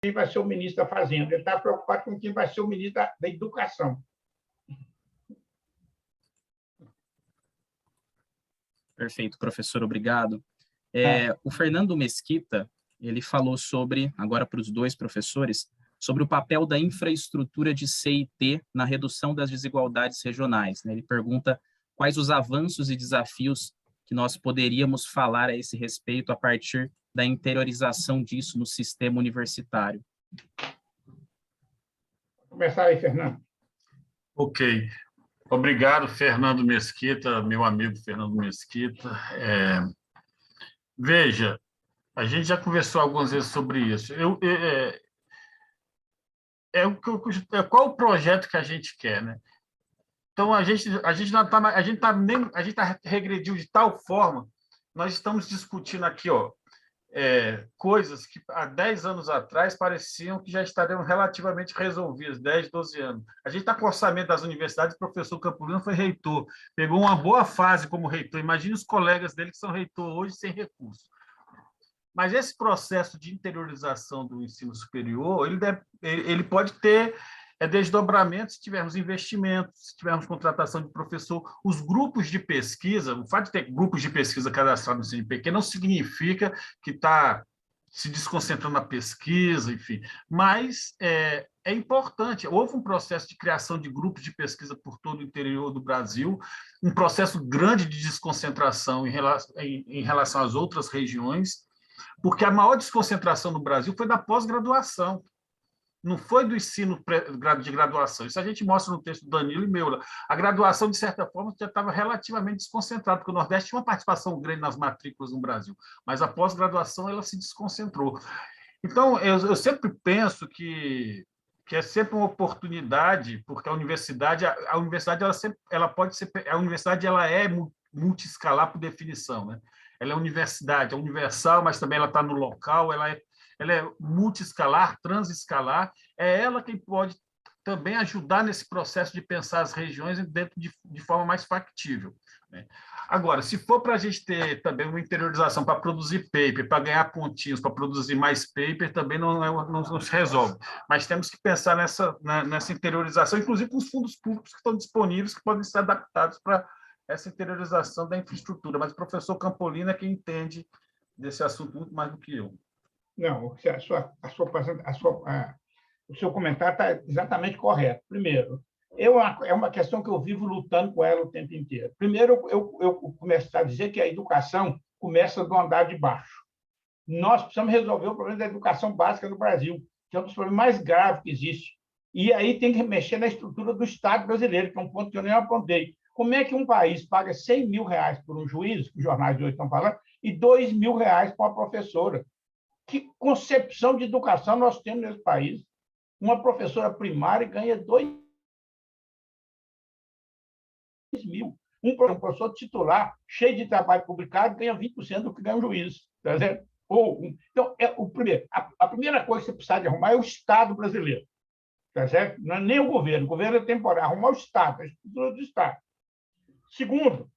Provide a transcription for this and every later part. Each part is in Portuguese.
quem vai ser o ministro da Fazenda, ele está preocupado com quem vai ser o ministro da Educação. Perfeito, professor, obrigado. O Fernando Mesquita, ele falou sobre, agora para os dois professores, sobre o papel da infraestrutura de C&T na redução das desigualdades regionais, né? Ele pergunta quais os avanços e desafios que nós poderíamos falar a esse respeito a partir da interiorização disso no sistema universitário. Vou começar aí, Fernando. Ok. Obrigado, Fernando Mesquita, meu amigo Fernando Mesquita. Veja, a gente já conversou algumas vezes sobre isso. Qual o projeto que a gente quer, né? Então, a gente regrediu de tal forma, nós estamos discutindo aqui, coisas que há 10 anos atrás pareciam que já estariam relativamente resolvidas, 10, 12 anos. A gente está com o orçamento das universidades, o professor Campolino foi reitor, pegou uma boa fase como reitor. Imagine os colegas dele que são reitor hoje sem recurso. Mas esse processo de interiorização do ensino superior, ele pode ter desdobramentos se tivermos investimentos, se tivermos contratação de professor. Os grupos de pesquisa, o fato de ter grupos de pesquisa cadastrados no CNPq não significa que está se desconcentrando na pesquisa, enfim, mas é importante. Houve um processo de criação de grupos de pesquisa por todo o interior do Brasil, um processo grande de desconcentração em relação às outras regiões, porque a maior desconcentração no Brasil foi da pós-graduação, não foi do ensino de graduação. Isso a gente mostra no texto do Danilo e meu. A graduação, de certa forma, já estava relativamente desconcentrada, porque o Nordeste tinha uma participação grande nas matrículas no Brasil, mas a pós-graduação ela se desconcentrou. Então, eu sempre penso que é sempre uma oportunidade, porque a universidade ela pode ser, a universidade ela é multiescalar por definição, né? Ela é universidade, é universal, mas também ela está no local, ela é multiescalar, transescalar, é ela quem pode também ajudar nesse processo de pensar as regiões dentro de forma mais factível, né? Agora, se for para a gente ter também uma interiorização para produzir paper, para ganhar pontinhos, para produzir mais paper, também não se resolve. Mas temos que pensar nessa interiorização, inclusive com os fundos públicos que estão disponíveis, que podem ser adaptados para essa interiorização da infraestrutura. Mas o professor Campolino é quem entende desse assunto muito mais do que eu. Não, o seu comentário está exatamente correto. Primeiro, é uma questão que eu vivo lutando com ela o tempo inteiro. Primeiro, eu começo a dizer que a educação começa do andar de baixo. Nós precisamos resolver o problema da educação básica no Brasil, que é um dos problemas mais graves que existe. E aí tem que mexer na estrutura do Estado brasileiro, que é um ponto que eu nem apontei. Como é que um país paga R$100 mil por um juiz, que os jornais de hoje estão falando, e R$2 mil para uma professora? Que concepção de educação nós temos nesse país? Uma professora primária ganha R$2 mil. Um professor titular, cheio de trabalho publicado, ganha 20% do que ganha um juiz. Tá certo? Então, a primeira coisa que você precisa de arrumar é o Estado brasileiro. Tá certo? Não é nem o governo é temporário, arrumar o Estado, a estrutura do Estado. Segundo,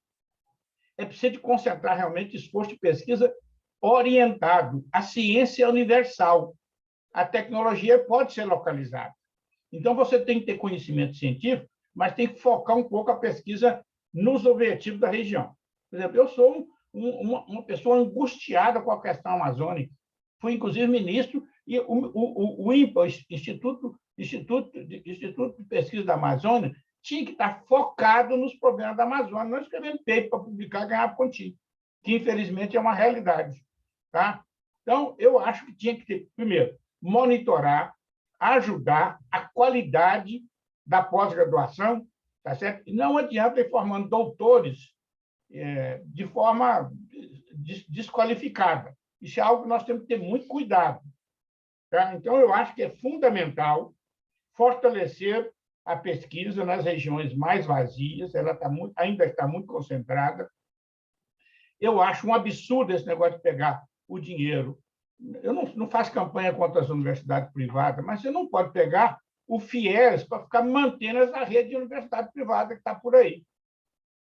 é preciso concentrar realmente esforço de pesquisa orientado. A ciência é universal. A tecnologia pode ser localizada. Então, você tem que ter conhecimento científico, mas tem que focar um pouco a pesquisa nos objetivos da região. Por exemplo, eu sou uma pessoa angustiada com a questão amazônica. Fui, inclusive, ministro, e o INPA, Instituto de Pesquisa da Amazônia, tinha que estar focado nos problemas da Amazônia, não escrevendo paper para publicar e ganhar pontinho, que, infelizmente, é uma realidade. Tá? Então, eu acho que tinha que ter, primeiro, monitorar, ajudar a qualidade da pós-graduação, tá certo? E não adianta ir formando doutores de forma desqualificada. Isso é algo que nós temos que ter muito cuidado. Tá? Então, eu acho que é fundamental fortalecer a pesquisa nas regiões mais vazias, ela ainda está muito concentrada. Eu acho um absurdo esse negócio de pegar o dinheiro. Eu não faço campanha contra as universidades privadas, mas você não pode pegar o FIES para ficar mantendo essa rede de universidade privada que está por aí.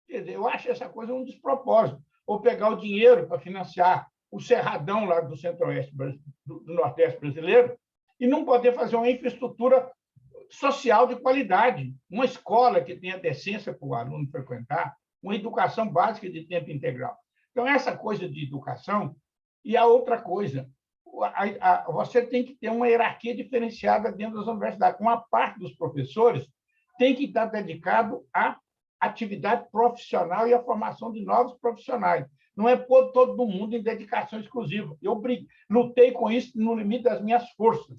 Quer dizer, eu acho essa coisa um despropósito. Ou pegar o dinheiro para financiar o Cerradão lá do Centro-Oeste, do Nordeste brasileiro, e não poder fazer uma infraestrutura social de qualidade, uma escola que tenha decência para o aluno frequentar, uma educação básica de tempo integral. Então, essa coisa de educação. E a outra coisa, você tem que ter uma hierarquia diferenciada dentro das universidades. Uma parte dos professores tem que estar dedicado à atividade profissional e à formação de novos profissionais. Não é pôr todo mundo em dedicação exclusiva. Eu lutei com isso no limite das minhas forças.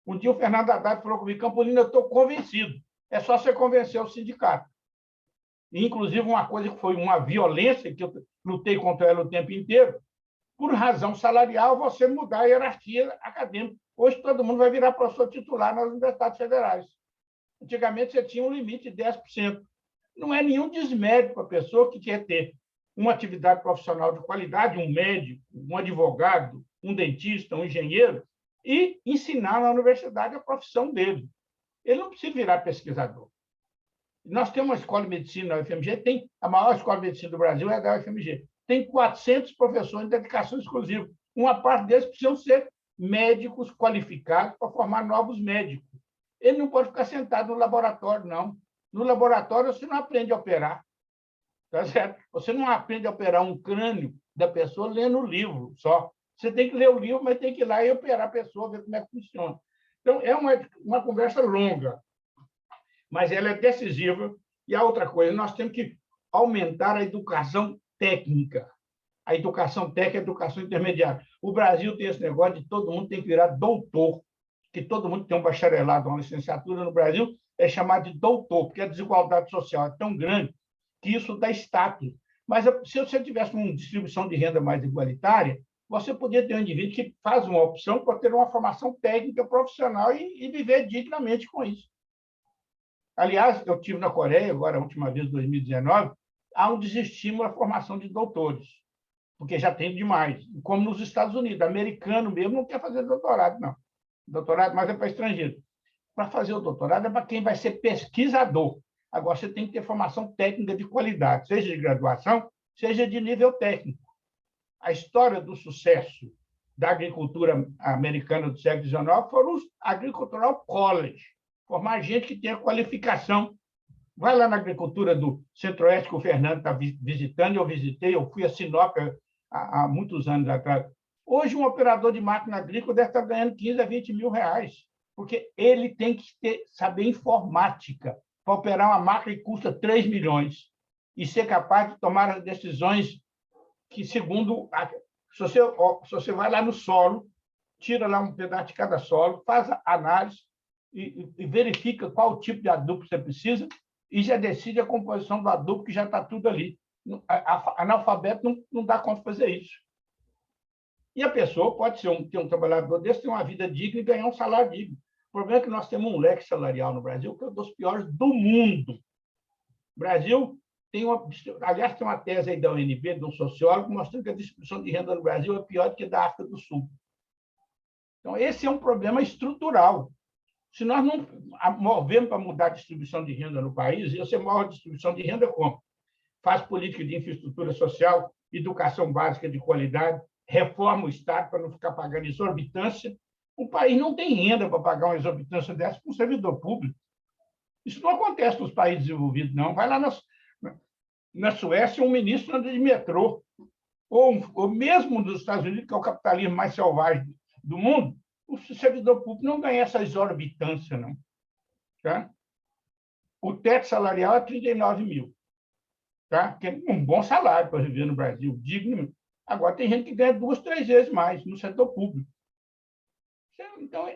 Um dia o Fernando Haddad falou comigo: Campolino, eu estou convencido. É só você convencer o sindicato. Inclusive, uma coisa que foi uma violência, que eu lutei contra ela o tempo inteiro, por razão salarial, você mudar a hierarquia acadêmica. Hoje, todo mundo vai virar professor titular nas universidades federais. Antigamente, você tinha um limite de 10%. Não é nenhum desmérito para a pessoa que quer ter uma atividade profissional de qualidade, um médico, um advogado, um dentista, um engenheiro, e ensinar na universidade a profissão dele. Ele não precisa virar pesquisador. Nós temos uma escola de medicina na UFMG, a maior escola de medicina do Brasil é da UFMG. Tem 400 professores de dedicação exclusiva. Uma parte deles precisam ser médicos qualificados para formar novos médicos. Ele não pode ficar sentado no laboratório, não. No laboratório, você não aprende a operar. Tá certo? Você não aprende a operar um crânio da pessoa lendo o livro só. Você tem que ler o livro, mas tem que ir lá e operar a pessoa, ver como é que funciona. Então, é uma conversa longa, mas ela é decisiva. E a outra coisa, nós temos que aumentar a educação técnica. A educação técnica é a educação intermediária. O Brasil tem esse negócio de todo mundo tem que virar doutor, que todo mundo tem um bacharelado, uma licenciatura no Brasil, é chamado de doutor, porque a desigualdade social é tão grande que isso dá status. Mas se você tivesse uma distribuição de renda mais igualitária, você poderia ter um indivíduo que faz uma opção para ter uma formação técnica profissional e viver dignamente com isso. Aliás, eu estive na Coreia, agora a última vez, em 2019, há um desestímulo à formação de doutores, porque já tem demais. Como nos Estados Unidos, americano mesmo não quer fazer doutorado, não. Doutorado mais é para estrangeiro. Para fazer o doutorado é para quem vai ser pesquisador. Agora, você tem que ter formação técnica de qualidade, seja de graduação, seja de nível técnico. A história do sucesso da agricultura americana do século XIX foram os Agricultural College, formar gente que tenha qualificação. Vai lá na agricultura do Centro-Oeste, que o Fernando está visitando, eu visitei, eu fui a Sinop há muitos anos atrás. Hoje, um operador de máquina agrícola deve estar ganhando 15 a 20 mil reais, porque ele tem que saber informática para operar uma máquina que custa 3 milhões e ser capaz de tomar as decisões que, segundo... Se você vai lá no solo, tira lá um pedaço de cada solo, faz a análise e verifica qual tipo de adubo você precisa e já decide a composição do adubo, que já está tudo ali. Analfabeto não dá conta de fazer isso. E a pessoa pode ter um trabalhador desse, ter uma vida digna e ganhar um salário digno. O problema é que nós temos um leque salarial no Brasil que é um dos piores do mundo. O Brasil aliás, tem uma tese aí da UNB, de um sociólogo, mostrando que a distribuição de renda no Brasil é pior do que da África do Sul. Então, esse é um problema estrutural. Se nós não movemos para mudar a distribuição de renda no país, e você move a distribuição de renda como? Faz política de infraestrutura social, educação básica de qualidade, reforma o Estado para não ficar pagando exorbitância. O país não tem renda para pagar uma exorbitância dessa para um servidor público. Isso não acontece nos países desenvolvidos, não. Vai lá na Suécia, um ministro anda de metrô. Ou mesmo nos Estados Unidos, que é o capitalismo mais selvagem do mundo, o servidor público não ganha essa exorbitância, não. Tá? O teto salarial é 39 mil. Tá? Que é um bom salário para viver no Brasil, digno. Agora, tem gente que ganha 2, 3 vezes mais no setor público. Então,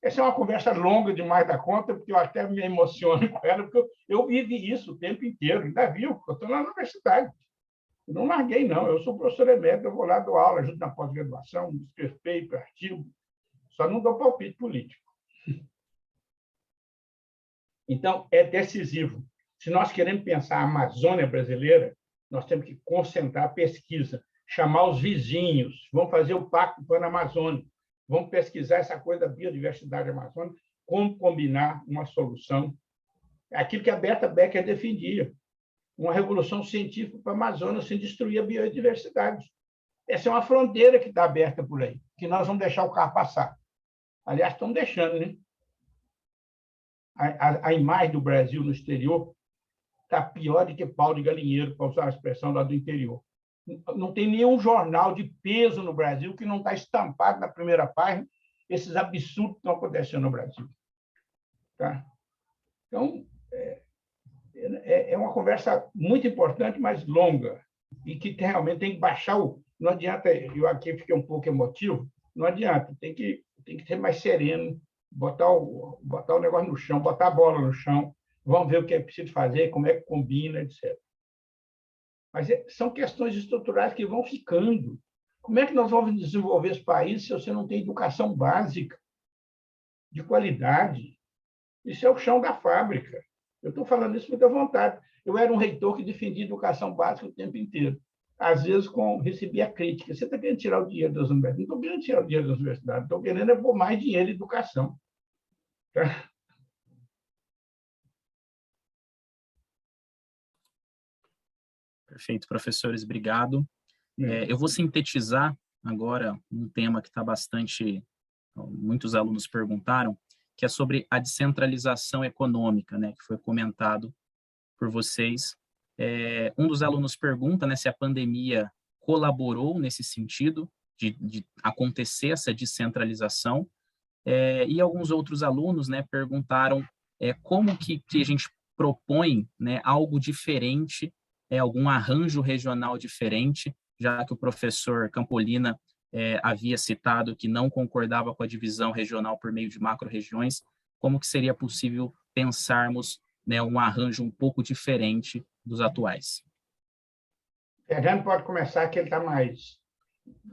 essa é uma conversa longa demais da conta, porque eu até me emociono com ela, porque eu vivi isso o tempo inteiro, ainda vivo, eu estou na universidade. Eu não larguei, não. Eu sou professor emérito, eu vou lá, dou aula, ajudo na pós-graduação, escrevo paper, artigo, só não dou palpite político. Então, é decisivo. Se nós queremos pensar a Amazônia brasileira, nós temos que concentrar a pesquisa, chamar os vizinhos, vamos fazer o Pacto Pan-Amazônico, vamos pesquisar essa coisa da biodiversidade amazônica, como combinar uma solução. Aquilo que a Berta Becker defendia, uma revolução científica para a Amazônia sem destruir a biodiversidade. Essa é uma fronteira que está aberta por aí, que nós vamos deixar o carro passar. Aliás, estão deixando, né? A imagem do Brasil no exterior está pior do que pau de galinheiro, para usar a expressão lá do interior. Não tem nenhum jornal de peso no Brasil que não está estampado na primeira página esses absurdos que estão acontecendo no Brasil. Tá? Então, é uma conversa muito importante, mas longa, e que realmente tem que baixar o... Não adianta, eu aqui fiquei um pouco emotivo, não adianta, tem que ser mais sereno, botar o negócio no chão, botar a bola no chão, vamos ver o que é preciso fazer, como é que combina, etc. Mas são questões estruturais que vão ficando. Como é que nós vamos desenvolver esse país se você não tem educação básica, de qualidade? Isso é o chão da fábrica. Eu estou falando isso com muita vontade. Eu era um reitor que defendia educação básica o tempo inteiro. Às vezes, recebia crítica. Você está querendo tirar o dinheiro das universidades? Não estou querendo tirar o dinheiro das universidades. Estou querendo pôr mais dinheiro em educação. Tá? Perfeito, professores, obrigado. Eu vou sintetizar agora um tema que está muitos alunos perguntaram, que é sobre a descentralização econômica, né, que foi comentado por vocês. Um dos alunos pergunta, né, se a pandemia colaborou nesse sentido de acontecer essa descentralização, e alguns outros alunos, né, perguntaram como que a gente propõe, né, algo diferente, algum arranjo regional diferente, já que o professor Campolina havia citado que não concordava com a divisão regional por meio de macro-regiões, como que seria possível pensarmos, né, um arranjo um pouco diferente dos atuais? Fernando pode começar, que ele está mais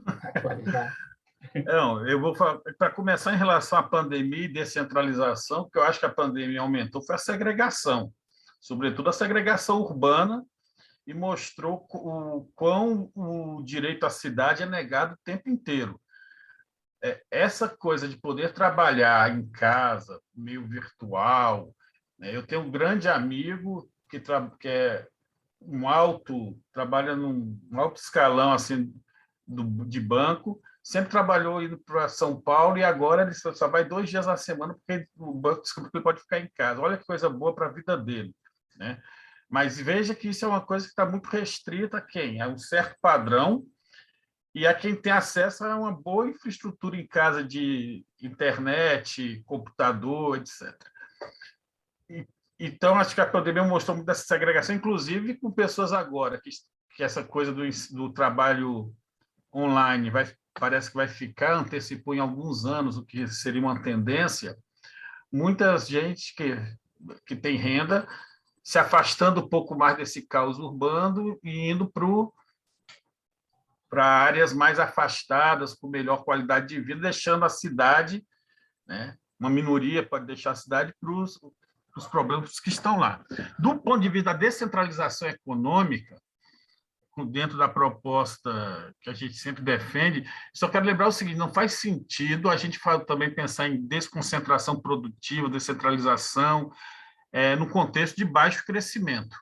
atualizado. Não, eu vou para começar em relação à pandemia e descentralização, porque eu acho que a pandemia aumentou foi a segregação, sobretudo a segregação urbana, e mostrou o quão o direito à cidade é negado o tempo inteiro. Essa coisa de poder trabalhar em casa, meio virtual, né? Eu tenho um grande amigo que é trabalha num alto escalão assim, de banco, sempre trabalhou indo para São Paulo e agora ele só vai 2 dias na semana porque o banco descobriu que ele pode ficar em casa. Olha que coisa boa para a vida dele, né? Mas veja que isso é uma coisa que está muito restrita a quem? A um certo padrão e a quem tem acesso a uma boa infraestrutura em casa de internet, computador, etc. Então, acho que a pandemia mostrou muito dessa segregação, inclusive com pessoas agora, que essa coisa do trabalho online parece que vai ficar, antecipou em alguns anos o que seria uma tendência. Muita gente que tem renda se afastando um pouco mais desse caos urbano e indo para áreas mais afastadas, com melhor qualidade de vida, deixando a cidade, né? Uma minoria pode deixar a cidade para os problemas que estão lá. Do ponto de vista da descentralização econômica, dentro da proposta que a gente sempre defende, só quero lembrar o seguinte, não faz sentido a gente também pensar em desconcentração produtiva, descentralização, no contexto de baixo crescimento.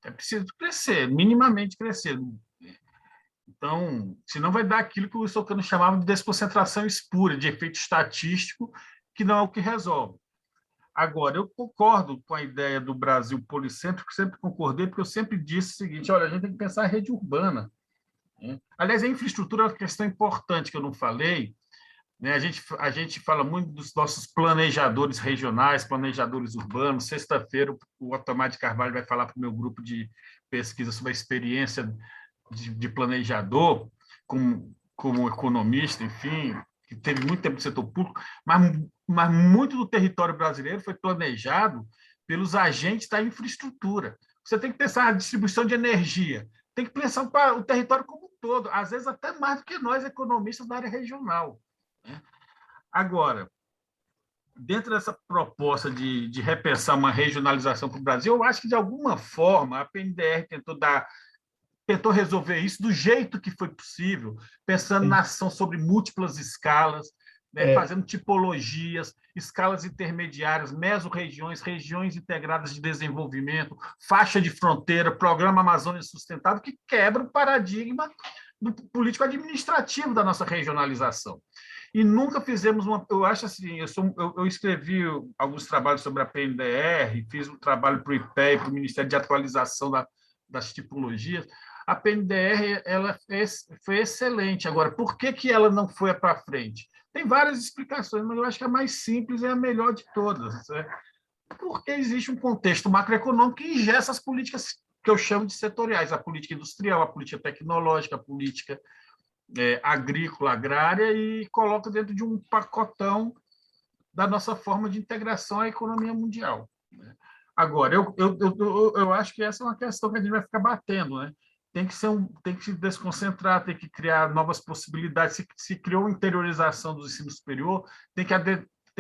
É preciso crescer, minimamente crescer. Então, senão vai dar aquilo que o Socano chamava de desconcentração espúria, de efeito estatístico, que não é o que resolve. Agora, eu concordo com a ideia do Brasil policêntrico, sempre concordei, porque eu sempre disse o seguinte, olha, a gente tem que pensar em rede urbana. Aliás, a infraestrutura é uma questão importante que eu não falei, né? A gente fala muito dos nossos planejadores regionais, planejadores urbanos. Sexta-feira, o Otomar de Carvalho vai falar para o meu grupo de pesquisa sobre a experiência de planejador, como economista, enfim, que teve muito tempo no setor público, mas muito do território brasileiro foi planejado pelos agentes da infraestrutura. Você tem que pensar na distribuição de energia, tem que pensar o território como um todo, às vezes até mais do que nós, economistas da área regional. Agora, dentro dessa proposta de repensar uma regionalização para o Brasil, eu acho que, de alguma forma, a PNDR tentou resolver isso do jeito que foi possível, pensando na ação sobre múltiplas escalas, né, fazendo tipologias, escalas intermediárias, mesorregiões, regiões integradas de desenvolvimento, faixa de fronteira, Programa Amazônia Sustentável, que quebra o paradigma do político-administrativo da nossa regionalização. e nunca fizemos uma... Eu acho assim, eu escrevi alguns trabalhos sobre a PNDR, fiz um trabalho para o IPEA, para o Ministério de Atualização das Tipologias. A PNDR foi excelente. Agora, por que ela não foi para frente? Tem várias explicações, mas eu acho que a mais simples é a melhor de todas, né? Porque existe um contexto macroeconômico que ingessa as políticas que eu chamo de setoriais, a política industrial, a política tecnológica, a política agrícola, agrária, e coloca dentro de um pacotão da nossa forma de integração à economia mundial. Agora, eu acho que essa é uma questão que a gente vai ficar batendo, né? Tem que se desconcentrar, tem que criar novas possibilidades. Se criou interiorização do ensino superior, tem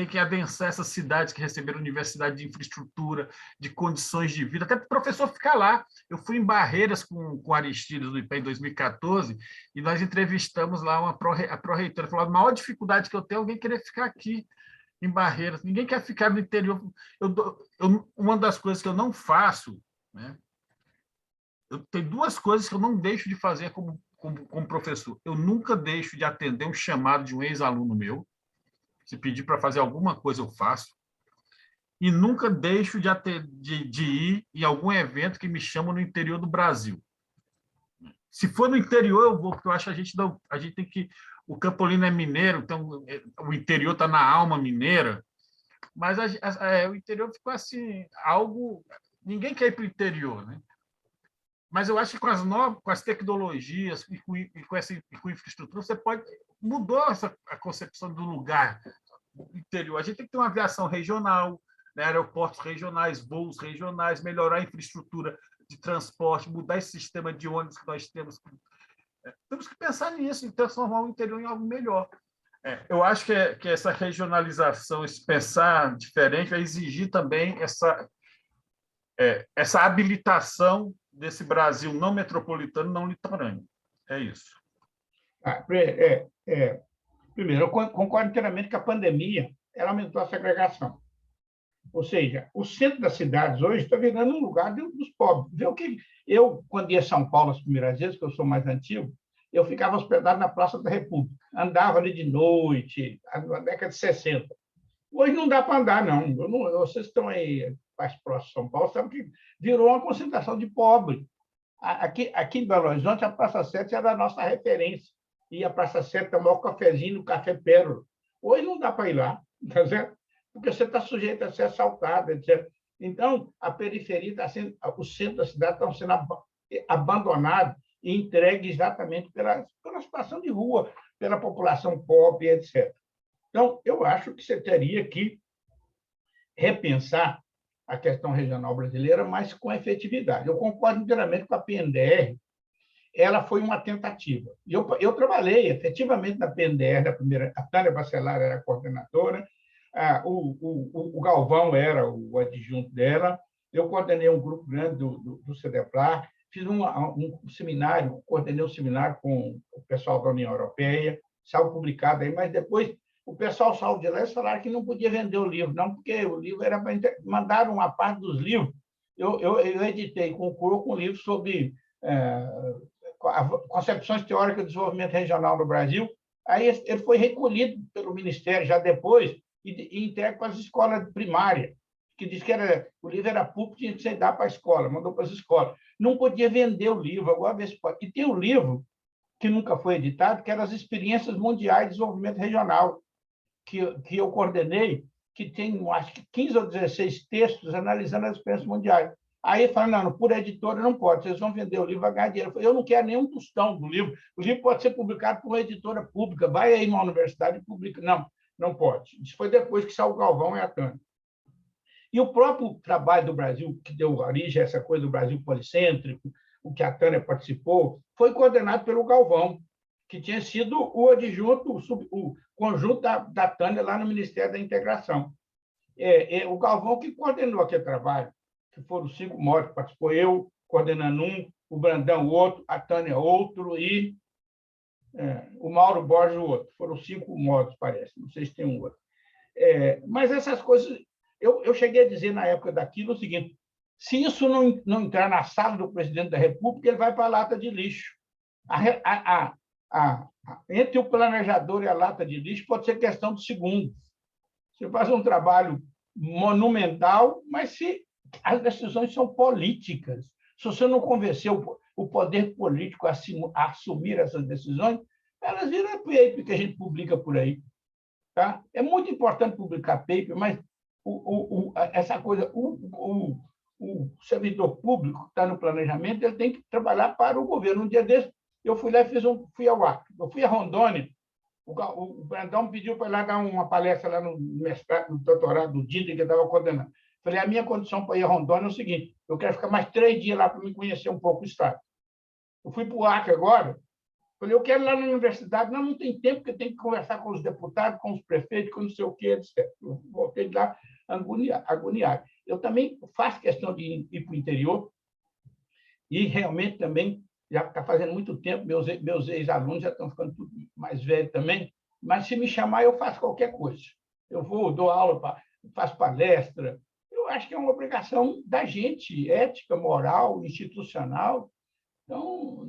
que adensar essas cidades que receberam universidade de infraestrutura, de condições de vida, até para o professor ficar lá. Eu fui em Barreiras com Aristides do IPE em 2014 e nós entrevistamos lá a pró-reitora. Falou: a maior dificuldade que eu tenho é alguém querer ficar aqui em Barreiras. Ninguém quer ficar no interior. Uma das coisas que eu não faço, né? Eu tenho duas coisas que eu não deixo de fazer como professor. Eu nunca deixo de atender um chamado de um ex-aluno meu. Se pedir para fazer alguma coisa, eu faço. E nunca deixo de ir em algum evento que me chamam no interior do Brasil. Se for no interior, eu vou, porque eu acho que a gente tem que... O Campolino é mineiro, então o interior está na alma mineira, mas o interior ficou assim, algo... Ninguém quer ir para o interior, né? Mas eu acho que com as tecnologias e com infraestrutura, você mudou a concepção do lugar interior. A gente tem que ter uma aviação regional, né, aeroportos regionais, voos regionais, melhorar a infraestrutura de transporte, mudar esse sistema de ônibus que nós temos. Temos que pensar nisso, em transformar o interior em algo melhor. Eu acho que essa regionalização, esse pensar diferente, vai exigir também essa habilitação desse Brasil não metropolitano, não litorâneo. É isso. Primeiro, eu concordo inteiramente que a pandemia ela aumentou a segregação. Ou seja, o centro das cidades hoje está virando um lugar dos pobres. Eu, quando ia a São Paulo as primeiras vezes, que eu sou mais antigo, eu ficava hospedado na Praça da República. Andava ali de noite, na década de 60. Hoje não dá para andar, não. Vocês estão aí mais próximos de São Paulo, sabem que virou uma concentração de pobre. Aqui em Belo Horizonte, a Praça 7 era a nossa referência. E a Praça 7 tomar o cafezinho no Café Pérola. Hoje não dá para ir lá, tá certo? Porque você está sujeito a ser assaltado, etc. Então, a periferia está sendo... O centro da cidade está sendo abandonado e entregue exatamente pela situação de rua, pela população pobre, etc. Então, eu acho que você teria que repensar a questão regional brasileira, mas com efetividade. Eu concordo inteiramente com a PNDR, ela foi uma tentativa. Eu trabalhei efetivamente na PNDR, a Tânia Bacelar era a coordenadora, o Galvão era o adjunto dela, eu coordenei um grupo grande do CEDEPLAR, fiz um seminário, coordenei um seminário com o pessoal da União Europeia, saiu publicado aí, mas depois o pessoal saiu de lá e falaram que não podia vender o livro, não, porque o livro era para... Mandaram uma parte dos livros. Eu editei com um livro sobre concepções teóricas de desenvolvimento regional no Brasil. Aí ele foi recolhido pelo Ministério já depois e entregue para as escolas primárias, que diz que o livro era público, tinha que ser dado para a escola, mandou para as escolas. Não podia vender o livro, agora vê se pode. E tem um livro que nunca foi editado, que era as Experiências Mundiais de Desenvolvimento Regional, que eu coordenei, que tem, acho que 15 ou 16 textos analisando as experiências mundiais. Aí falaram, não, por editora não pode, vocês vão vender o livro, vai ganhar dinheiro. Eu não quero nenhum tostão do livro. O livro pode ser publicado por uma editora pública, vai aí numa universidade e publica. Não, não pode. Isso foi depois que saiu o Galvão e a Tânia. E o próprio trabalho do Brasil, que deu origem a essa coisa do Brasil policêntrico, o que a Tânia participou, foi coordenado pelo Galvão, que tinha sido o adjunto, o conjunto da Tânia lá no Ministério da Integração. O Galvão que coordenou aquele trabalho, que foram 5 módulos, participou eu, coordenando um, o Brandão outro, a Tânia outro e o Mauro Borges outro. Foram 5 módulos, parece, não sei se tem um outro. Mas essas coisas... Eu cheguei a dizer na época daquilo o seguinte: se isso não entrar na sala do presidente da República, ele vai para a lata de lixo. A Entre o planejador e a lata de lixo pode ser questão de segundos. Você faz um trabalho monumental, mas se as decisões são políticas, se você não convencer o poder político a assumir essas decisões, elas viram paper que a gente publica por aí. Tá? É muito importante publicar paper, mas essa coisa, o servidor público que está no planejamento, ele tem que trabalhar para o governo. Um dia desse, eu fui lá e fui ao Acre. Eu fui a Rondônia, o Brandão me pediu para ir lá dar uma palestra lá no mestrado, no doutorado do Dida, que eu estava coordenando. Falei, a minha condição para ir a Rondônia é o seguinte, eu quero ficar mais 3 dias lá para me conhecer um pouco o Estado. Eu fui para o Acre agora, falei, eu quero ir lá na universidade, não tem tempo, porque eu tenho que conversar com os deputados, com os prefeitos, com não sei o quê, etc. Eu voltei de lá agoniado. Eu também faço questão de ir para o interior e realmente também já está fazendo muito tempo, meus ex-alunos já estão ficando tudo mais velhos também, mas se me chamar, eu faço qualquer coisa. Eu vou, dou aula, faço palestra. Eu acho que é uma obrigação da gente, ética, moral, institucional. Então,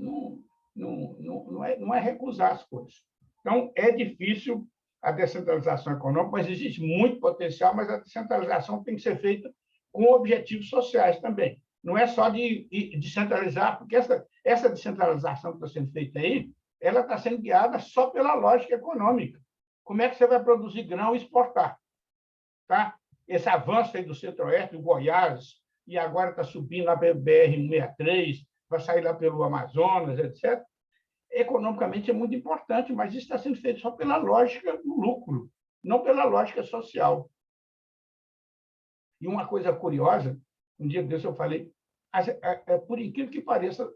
não é recusar as coisas. Então, é difícil a descentralização econômica, mas existe muito potencial, mas a descentralização tem que ser feita com objetivos sociais também. Não é só de descentralizar, porque essa descentralização que está sendo feita aí, ela está sendo guiada só pela lógica econômica. Como é que você vai produzir grão e exportar? Tá? Esse avanço aí do Centro-Oeste, do Goiás, e agora está subindo lá pelo BR-163, vai sair lá pelo Amazonas, etc. Economicamente é muito importante, mas isso está sendo feito só pela lógica do lucro, não pela lógica social. E uma coisa curiosa, um dia desse eu falei, por incrível que pareça,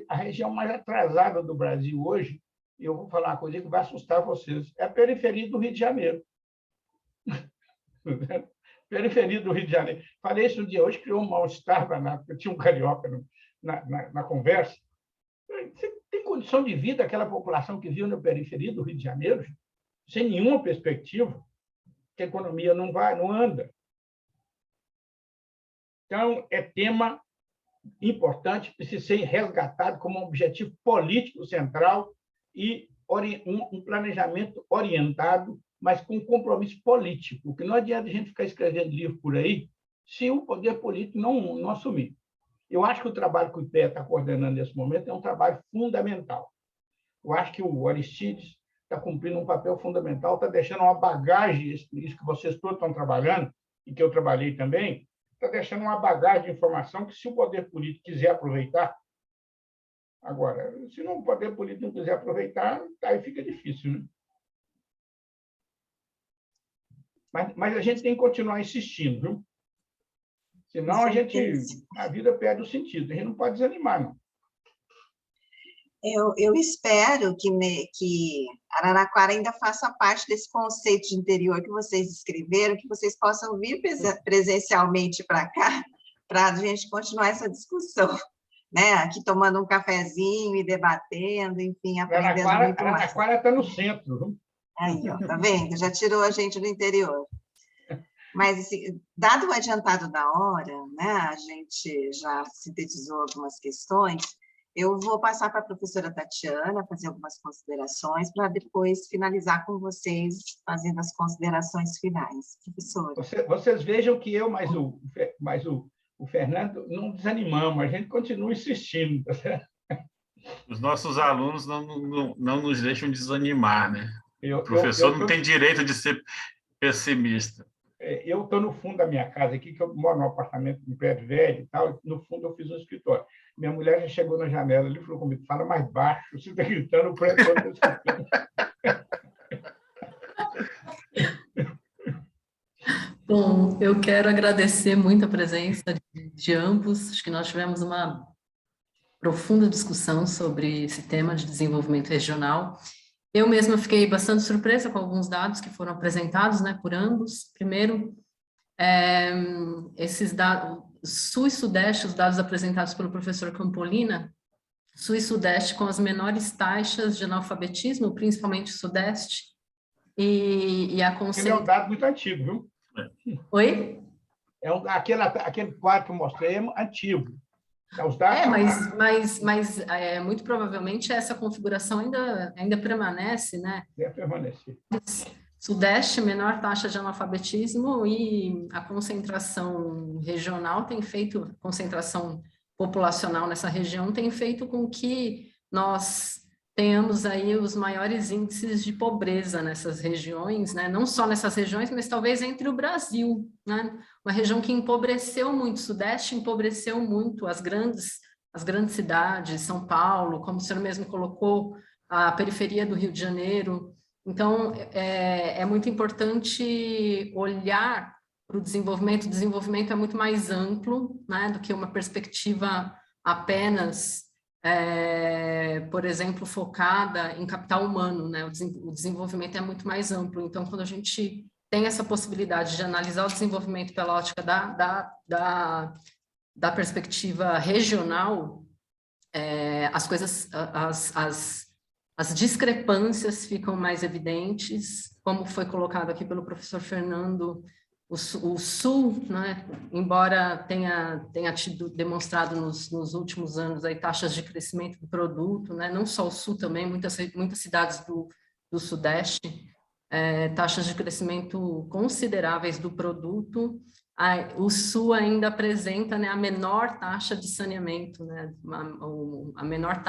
a região mais atrasada do Brasil hoje, eu vou falar uma coisa que vai assustar vocês, é a periferia do Rio de Janeiro. Periferia do Rio de Janeiro. Falei isso um dia hoje, criou um mal-estar danado, porque tinha um carioca na conversa. Você tem condição de vida aquela população que vive na periferia do Rio de Janeiro, sem nenhuma perspectiva, que a economia não anda. Então, é tema importante, precisa ser resgatado como um objetivo político central e um planejamento orientado, mas com compromisso político, porque não adianta a gente ficar escrevendo livro por aí se o poder político não assumir. Eu acho que o trabalho que o IPEA está coordenando nesse momento é um trabalho fundamental. Eu acho que o Aristides está cumprindo um papel fundamental, está deixando uma bagagem, isso que vocês todos estão trabalhando, e que eu trabalhei também, está deixando uma bagagem de informação que, se o poder político quiser aproveitar, agora, se o poder político não quiser aproveitar, aí fica difícil, né? Mas a gente tem que continuar insistindo, viu? Senão a vida perde o sentido. A gente não pode desanimar, não. Eu espero que Araraquara ainda faça parte desse conceito de interior que vocês escreveram, que vocês possam vir presencialmente para cá, para a gente continuar essa discussão, né? Aqui tomando um cafezinho e debatendo, enfim, aprendendo muito mais. Araraquara está no centro. Viu? Aí, ó, tá vendo? Já tirou a gente do interior. Mas, assim, dado o adiantado da hora, né, a gente já sintetizou algumas questões, eu vou passar para a professora Tatiana fazer algumas considerações para depois finalizar com vocês, fazendo as considerações finais. Professora. Vocês vejam que eu mais o Fernando não desanimamos, a gente continua insistindo. Tá certo? Os nossos alunos não nos deixam desanimar, né? O professor não tem direito de ser pessimista. Eu estou no fundo da minha casa aqui, que eu moro num apartamento de prédio velho e tal, no fundo eu fiz um escritório. Minha mulher já chegou na janela ali e falou comigo, fala mais baixo, você está gritando, o prédio todo está escutando. Bom, eu quero agradecer muito a presença de ambos. Acho que nós tivemos uma profunda discussão sobre esse tema de desenvolvimento regional. Eu mesma fiquei bastante surpresa com alguns dados que foram apresentados, né, por ambos. Primeiro, esses dados, Sul e Sudeste, os dados apresentados pelo professor Campolina, Sul e Sudeste com as menores taxas de analfabetismo, principalmente Sudeste, e a conceito... Ele é um dado muito antigo, viu? Oi? Aquele quadro que eu mostrei é antigo. Os dados muito provavelmente essa configuração ainda permanece, né? deve permanecer. Sudeste, menor taxa de analfabetismo e a concentração regional concentração populacional nessa região tem feito com que nós tenhamos aí os maiores índices de pobreza nessas regiões, né? Não só nessas regiões, mas talvez entre o Brasil, né? Uma região que empobreceu muito, o Sudeste empobreceu muito as grandes cidades, São Paulo, como o senhor mesmo colocou, a periferia do Rio de Janeiro. Então, é muito importante olhar para o desenvolvimento. O desenvolvimento é muito mais amplo, né, do que uma perspectiva apenas, por exemplo, focada em capital humano, né? O desenvolvimento é muito mais amplo. Então, quando a gente tem essa possibilidade de analisar o desenvolvimento pela ótica da perspectiva regional, as discrepâncias ficam mais evidentes, como foi colocado aqui pelo professor Fernando. O Sul, né, embora tenha demonstrado nos últimos anos aí taxas de crescimento do produto, né, não só o Sul também, muitas cidades do Sudeste, taxas de crescimento consideráveis do produto. O Sul ainda apresenta, né, a menor taxa de saneamento, né, a menor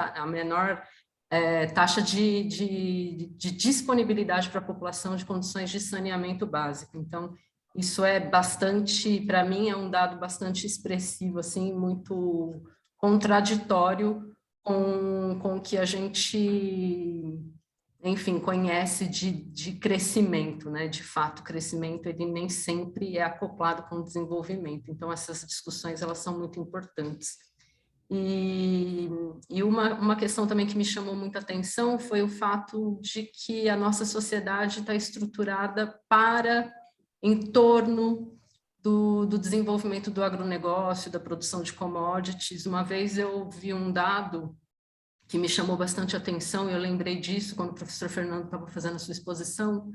taxa de disponibilidade para a população de condições de saneamento básico. Então, isso é bastante, para mim, é um dado bastante expressivo, assim, muito contraditório com o que a gente, enfim, conhece de crescimento, né? De fato, o crescimento, ele nem sempre é acoplado com o desenvolvimento. Então, essas discussões, elas são muito importantes. E uma questão também que me chamou muita atenção foi o fato de que a nossa sociedade está estruturada em torno do desenvolvimento do agronegócio, da produção de commodities. Uma vez eu vi um dado que me chamou bastante atenção, e eu lembrei disso quando o professor Fernando estava fazendo a sua exposição.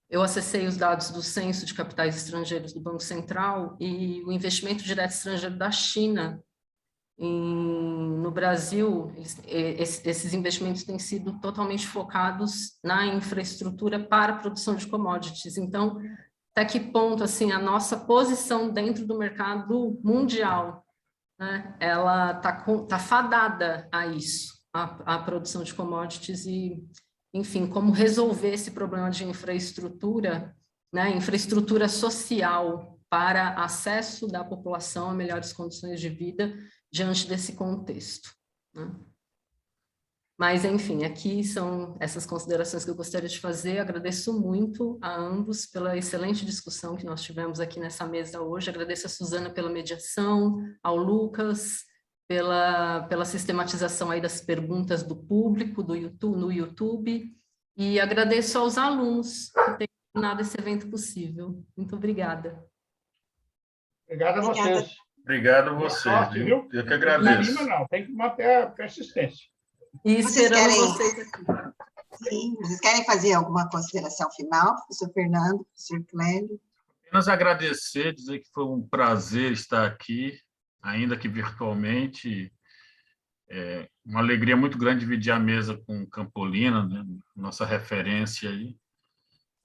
Eu acessei os dados do Censo de Capitais Estrangeiros do Banco Central, e o investimento direto estrangeiro da China no Brasil, esses investimentos têm sido totalmente focados na infraestrutura para a produção de commodities. Então, até que ponto, assim, a nossa posição dentro do mercado mundial, né, ela tá fadada a isso, a produção de commodities, e, enfim, como resolver esse problema de infraestrutura, né, infraestrutura social para acesso da população a melhores condições de vida diante desse contexto, né? Mas, enfim, aqui são essas considerações que eu gostaria de fazer. Agradeço muito a ambos pela excelente discussão que nós tivemos aqui nessa mesa hoje. Agradeço a Suzana pela mediação, ao Lucas pela sistematização aí das perguntas do público no YouTube, e agradeço aos alunos que têm tornado esse evento possível. Muito obrigada. Obrigado a vocês. Obrigado a você, viu? Eu que agradeço. Não, tem que manter a persistência. E esperamos vocês aqui. Sim, vocês querem fazer alguma consideração final, professor Fernando, professor Clélio? Apenas agradecer, dizer que foi um prazer estar aqui, ainda que virtualmente. Uma alegria muito grande dividir a mesa com Campolina, né? Nossa referência aí.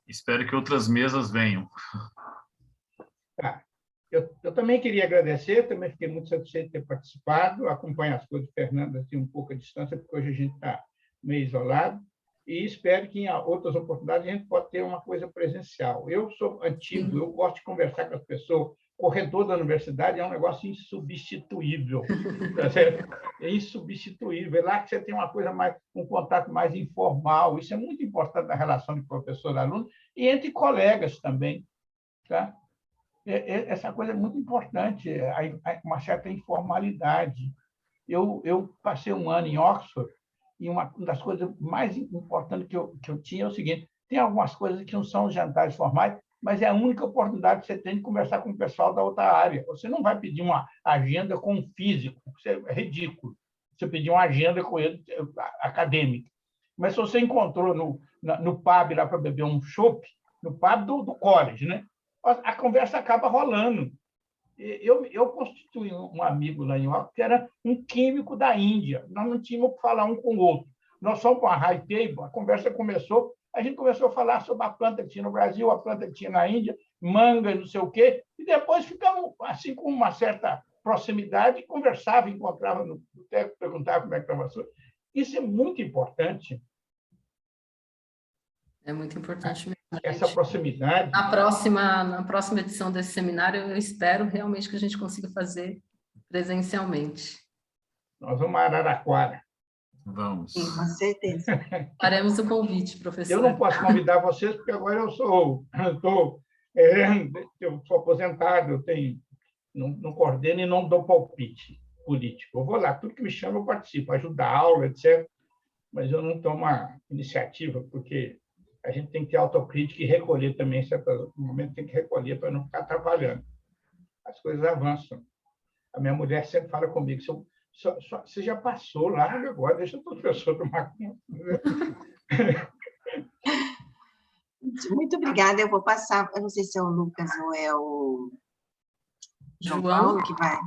Espero que outras mesas venham. Tá. Eu também queria agradecer, também fiquei muito satisfeito de ter participado, acompanho as coisas do Fernando assim, um pouco à distância, porque hoje a gente está meio isolado, e espero que em outras oportunidades a gente possa ter uma coisa presencial. Eu sou antigo, eu gosto de conversar com as pessoas. O corredor da universidade é um negócio insubstituível, tá certo? É insubstituível. É lá que você tem uma coisa mais, um contato mais informal. Isso é muito importante na relação de professor e aluno, e entre colegas também, tá? Essa coisa é muito importante, uma certa informalidade. Eu passei um ano em Oxford, e uma das coisas mais importantes que eu tinha é o seguinte: tem algumas coisas que não são jantares formais, mas é a única oportunidade que você tem de conversar com o pessoal da outra área. Você não vai pedir uma agenda com um físico, isso é ridículo. Você pedir uma agenda com ele acadêmica. Mas se você encontrou no pub lá para beber um chopp, no pub do college, né? A conversa acaba rolando. Eu constituí um amigo lá em Oxford que era um químico da Índia. Nós não tínhamos que falar um com o outro. Nós fomos para uma high table, a conversa começou, a gente começou a falar sobre a planta que tinha no Brasil, a planta que tinha na Índia, manga, não sei o quê, e depois ficamos assim com uma certa proximidade, conversava, encontrava no boteco, perguntava como é que estava a sua. Isso é muito importante. É muito importante mesmo. Essa proximidade. Na próxima edição desse seminário, eu espero realmente que a gente consiga fazer presencialmente. Nós vamos a Araraquara. Vamos. Sim, com certeza. Faremos o convite, professor. Eu não posso convidar vocês, porque agora eu sou aposentado, não coordeno e não dou palpite político. Eu vou lá, tudo que me chama eu participo, ajudo a aula, etc. Mas eu não tomo a iniciativa, porque a gente tem que ter autocrítica e recolher também, no momento tem que recolher para não ficar atrapalhando. As coisas avançam. A minha mulher sempre fala comigo, você já passou, larga agora, deixa a professora tomar conta. Muito obrigada. Eu vou passar, eu não sei se é o Lucas ou é o João Paulo que vai.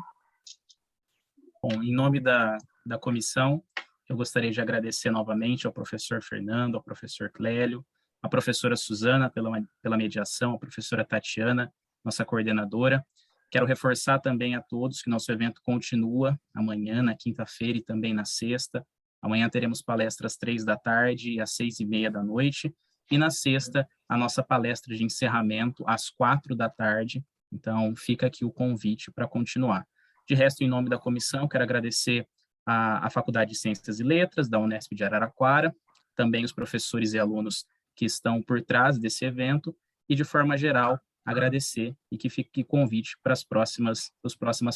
Bom, em nome da comissão, eu gostaria de agradecer novamente ao professor Fernando, ao professor Clélio, à professora Suzana pela mediação, à professora Tatiana, nossa coordenadora. Quero reforçar também a todos que nosso evento continua amanhã, na quinta-feira e também na sexta. Amanhã teremos palestras às 15h e às 18h30. E na sexta, a nossa palestra de encerramento às 16h. Então, fica aqui o convite para continuar. De resto, em nome da comissão, quero agradecer à Faculdade de Ciências e Letras da Unesp de Araraquara, também os professores e alunos que estão por trás desse evento, e, de forma geral, agradecer e que fique convite para as próximas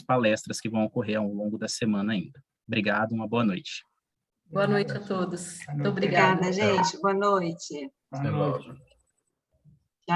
palestras que vão ocorrer ao longo da semana ainda. Obrigado, uma boa noite. Boa noite a todos. Muito obrigada. Obrigada, gente. Boa noite. Boa noite.